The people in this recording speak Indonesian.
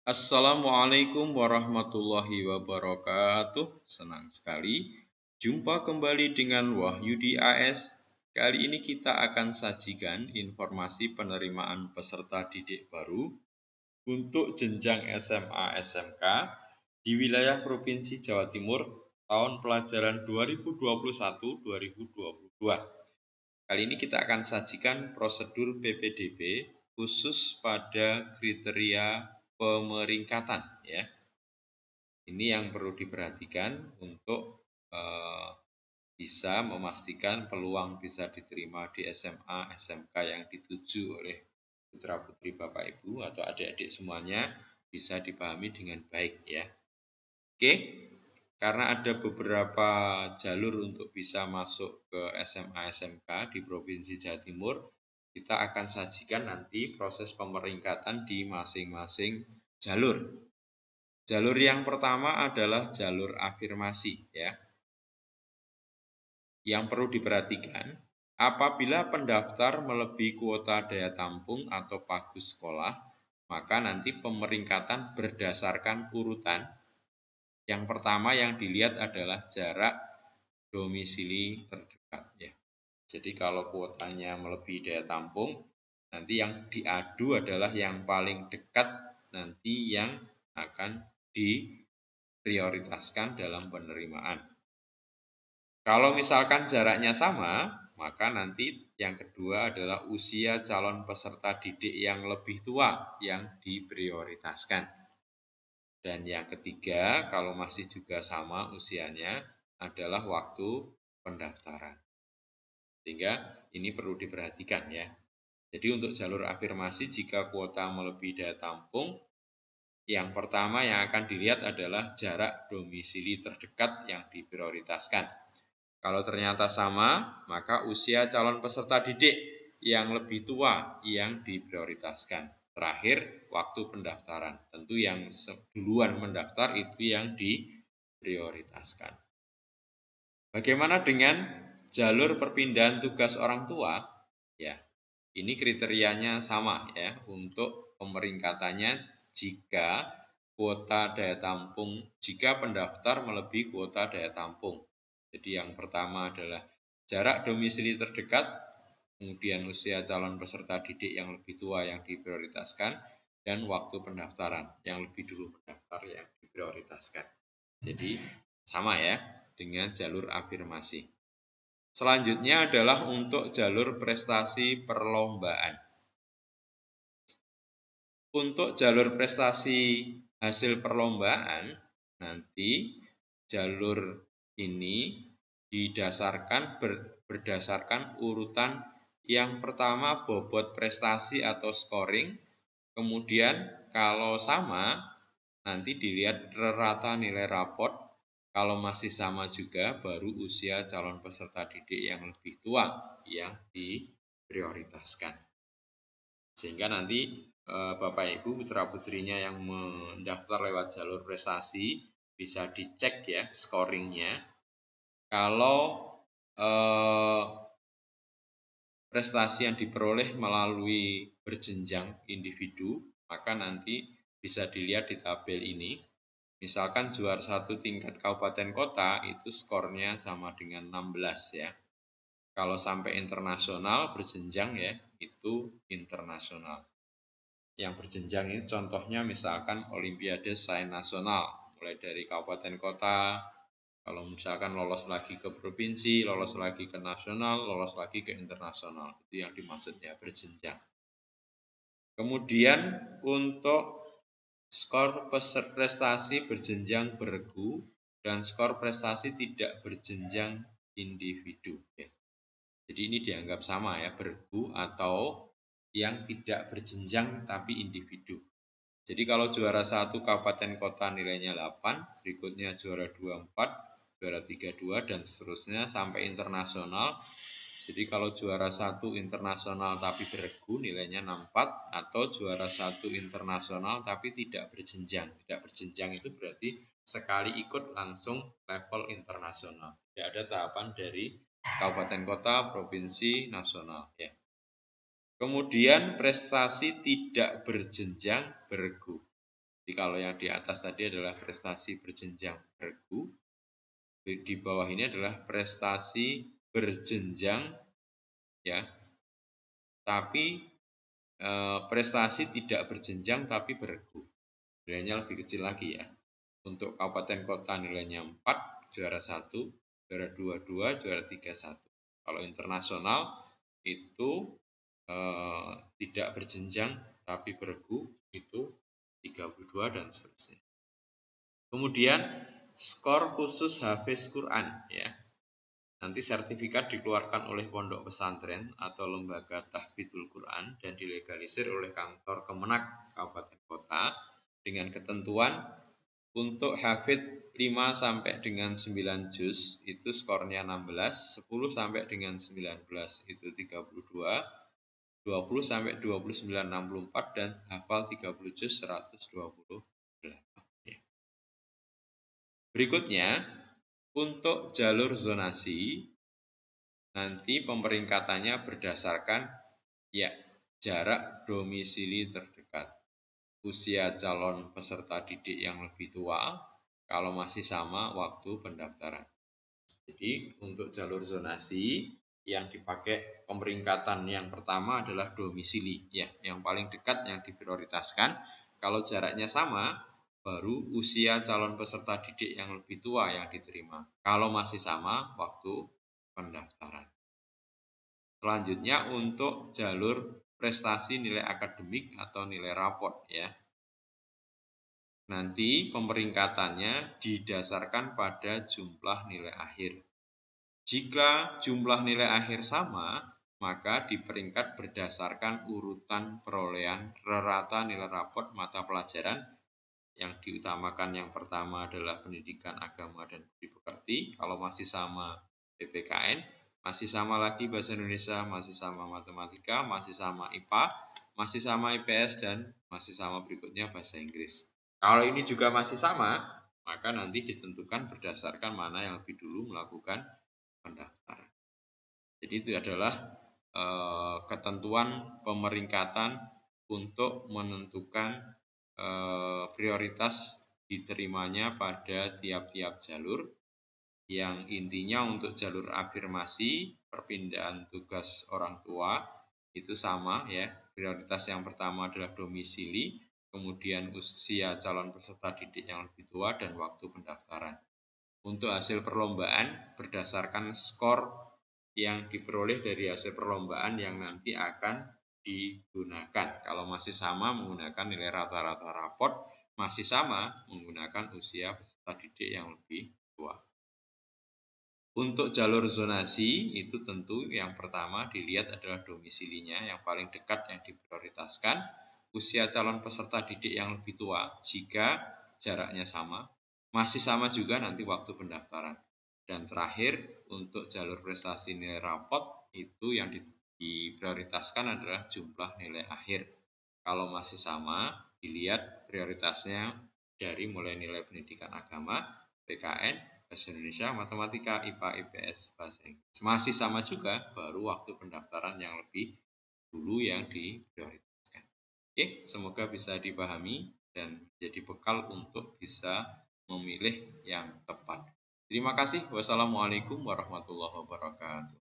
Assalamualaikum warahmatullahi wabarakatuh. Senang sekali jumpa kembali dengan Wahyudi AS. Kali ini kita akan sajikan informasi penerimaan peserta didik baru untuk jenjang SMA SMK di wilayah Provinsi Jawa Timur tahun pelajaran 2021-2022. Kali ini kita akan sajikan prosedur PPDB khusus pada kriteria pemeringkatan ya. Ini yang perlu diperhatikan untuk bisa memastikan peluang bisa diterima di SMA SMK yang dituju oleh putra-putri Bapak Ibu atau adik-adik semuanya bisa dipahami dengan baik ya. Oke. Karena ada beberapa jalur untuk bisa masuk ke SMA SMK di Provinsi Jawa Timur, kita akan sajikan nanti proses pemeringkatan di masing-masing jalur. Jalur yang pertama adalah jalur afirmasi ya. Yang perlu diperhatikan, apabila pendaftar melebihi kuota daya tampung atau pagu sekolah, maka nanti pemeringkatan berdasarkan urutan. Yang pertama yang dilihat adalah jarak domisili terdekat ya. Jadi kalau kuotanya melebihi daya tampung, nanti yang diadu adalah yang paling dekat nanti yang akan diprioritaskan dalam penerimaan. Kalau misalkan jaraknya sama, maka nanti yang kedua adalah usia calon peserta didik yang lebih tua yang diprioritaskan. Dan yang ketiga, kalau masih juga sama usianya, adalah waktu pendaftaran. Sehingga ini perlu diperhatikan ya. Jadi untuk jalur afirmasi jika kuota melebihi daya tampung, yang pertama yang akan dilihat adalah jarak domisili terdekat yang diprioritaskan. Kalau ternyata sama, maka usia calon peserta didik yang lebih tua yang diprioritaskan. Terakhir, waktu pendaftaran. Tentu yang duluan mendaftar itu yang diprioritaskan. Bagaimana dengan jalur perpindahan tugas orang tua? Ya, ini kriterianya sama ya untuk pemeringkatannya jika kuota daya tampung, jika pendaftar melebihi kuota daya tampung. Jadi yang pertama adalah jarak domisili terdekat, kemudian usia calon peserta didik yang lebih tua yang diprioritaskan, dan waktu pendaftaran yang lebih dulu mendaftar yang diprioritaskan. Jadi sama ya dengan jalur afirmasi. Selanjutnya adalah untuk jalur prestasi perlombaan. Untuk jalur prestasi hasil perlombaan, nanti jalur ini didasarkan berdasarkan urutan yang pertama bobot prestasi atau scoring, kemudian kalau sama nanti dilihat rata nilai raport, kalau masih sama juga baru usia calon peserta didik yang lebih tua yang diprioritaskan. Sehingga nanti Bapak Ibu putra-putrinya yang mendaftar lewat jalur prestasi bisa dicek ya scoringnya. Kalau prestasi yang diperoleh melalui berjenjang individu, maka nanti bisa dilihat di tabel ini. Misalkan juara 1 tingkat kabupaten kota itu skornya sama dengan 16 ya. Kalau sampai internasional berjenjang ya, itu internasional. Yang berjenjang ini contohnya misalkan Olimpiade Sains Nasional, mulai dari kabupaten kota, kalau misalkan lolos lagi ke provinsi, lolos lagi ke nasional, lolos lagi ke internasional. Itu yang dimaksudnya berjenjang. Kemudian untuk skor prestasi berjenjang bergu dan skor prestasi tidak berjenjang individu ya. Jadi ini dianggap sama ya, bergu atau yang tidak berjenjang tapi individu. Jadi kalau juara 1 kabupaten kota nilainya 8, berikutnya juara 2 4, juara 3 2 dan seterusnya sampai internasional. Jadi kalau juara 1 internasional tapi bergu nilainya 64 atau juara 1 internasional tapi tidak berjenjang. Tidak berjenjang itu berarti sekali ikut langsung level internasional. Tidak ada tahapan dari kabupaten kota, provinsi, nasional ya. Kemudian prestasi tidak berjenjang bergu. Jadi kalau yang di atas tadi adalah prestasi berjenjang bergu, di bawah ini adalah prestasi berjenjang ya, tapi prestasi tidak berjenjang tapi bergu. Nilainya lebih kecil lagi ya. Untuk kabupaten kota nilainya 4, juara 1, juara 2, 2, juara 3, 1. Kalau internasional itu tidak berjenjang tapi bergu itu 32 dan seterusnya. Kemudian skor khusus hafiz Quran ya. Nanti sertifikat dikeluarkan oleh pondok pesantren atau lembaga tahfidzul Quran dan dilegalisir oleh kantor Kemenak kabupaten kota dengan ketentuan untuk hafidz 5 sampai dengan 9 juz itu skornya 16, 10 sampai dengan 19 itu 32, 20 sampai 29 64 dan hafal 30 juz 128. Ya. Berikutnya untuk jalur zonasi nanti pemeringkatannya berdasarkan ya jarak domisili terdekat, usia calon peserta didik yang lebih tua kalau masih sama waktu pendaftaran. Jadi untuk jalur zonasi yang dipakai pemeringkatan yang pertama adalah domisili ya, yang paling dekat yang diprioritaskan. Kalau jaraknya sama baru usia calon peserta didik yang lebih tua yang diterima. Kalau masih sama waktu pendaftaran. Selanjutnya untuk jalur prestasi nilai akademik atau nilai raport ya. Nanti pemeringkatannya didasarkan pada jumlah nilai akhir. Jika jumlah nilai akhir sama, maka diperingkat berdasarkan urutan perolehan rata nilai raport mata pelajaran yang diutamakan yang pertama adalah pendidikan agama dan budi pekerti. Kalau masih sama PPKN, masih sama lagi bahasa Indonesia, masih sama matematika, masih sama IPA, masih sama IPS, dan masih sama berikutnya bahasa Inggris. Kalau ini juga masih sama, maka nanti ditentukan berdasarkan mana yang lebih dulu melakukan pendaftaran. Jadi itu adalah ketentuan pemeringkatan untuk menentukan prioritas diterimanya pada tiap-tiap jalur, yang intinya untuk jalur afirmasi perpindahan tugas orang tua itu sama ya, prioritas yang pertama adalah domisili, kemudian usia calon peserta didik yang lebih tua dan waktu pendaftaran. Untuk hasil perlombaan berdasarkan skor yang diperoleh dari hasil perlombaan yang nanti akan digunakan. Kalau masih sama menggunakan nilai rata-rata raport, masih sama menggunakan usia peserta didik yang lebih tua. Untuk jalur zonasi itu tentu yang pertama dilihat adalah domisilinya, yang paling dekat yang diprioritaskan, usia calon peserta didik yang lebih tua jika jaraknya sama, masih sama juga nanti waktu pendaftaran. Dan terakhir untuk jalur prestasi nilai raport itu yang diprioritaskan adalah jumlah nilai akhir. Kalau masih sama, dilihat prioritasnya dari mulai nilai pendidikan agama, PKN, bahasa Indonesia, matematika, IPA, IPS, bahasa Inggris. Masih sama juga, baru waktu pendaftaran yang lebih dulu yang diprioritaskan. Oke, semoga bisa dipahami dan jadi bekal untuk bisa memilih yang tepat. Terima kasih. Wassalamualaikum warahmatullahi wabarakatuh.